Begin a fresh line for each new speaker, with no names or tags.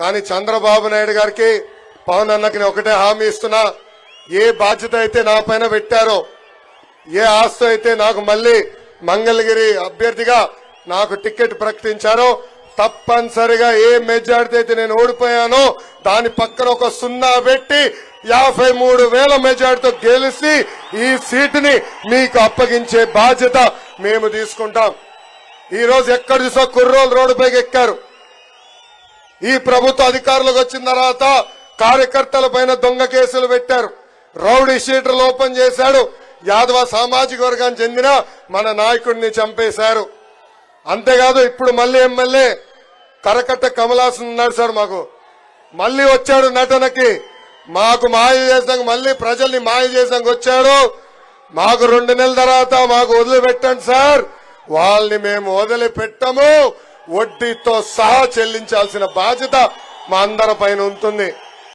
కానీ చంద్రబాబు నాయుడు గారికి పవన్ అన్నకి నేను ఒకటే హామీ ఇస్తున్నా, ఏ బాధ్యత అయితే నా పైన పెట్టారో, ఏ ఆస్తి అయితే నాకు మళ్ళీ మంగళగిరి అభ్యర్థిగా నాకు టికెట్ ప్రకటించారో, తప్పనిసరిగా ఏ మెజార్టీ అయితే నేను ఓడిపోయానో దాని పక్కన ఒక 0 పెట్టి 53,000 మెజార్టీతో గెలిచి ఈ సీటుని మీకు అప్పగించే బాధ్యత మేము తీసుకుంటాం. ఈ రోజు ఎక్కడ చూసా కుర్రోలు రోడ్డుపైకి ఎక్కారు. ఈ ప్రభుత్వ అధికారులకు వచ్చిన తర్వాత కార్యకర్తల పైన దొంగ కేసులు పెట్టారు, రౌడీ షీటర్లు ఓపెన్ చేశాడు, యాదవ సామాజిక వర్గానికి చెందిన మన నాయకుడిని చంపేశారు. అంతేకాదు ఇప్పుడు మళ్ళీ ఎమ్మెల్యే కరకట్ట కమలాసన్ ఉన్నాడు సార్, మాకు మళ్ళీ వచ్చాడు నటనకి, మాకు మాయ చేసాక మళ్ళీ ప్రజల్ని మాయ చేసాక వచ్చాడు. మాకు 2 నెలల తర్వాత మాకు వదిలిపెట్టండి సార్, వాళ్ళని మేము వదిలిపెట్టము, వడ్డీతో సహా చెల్లించాల్సిన బాధ్యత మా అందరి పైన ఉంటుంది.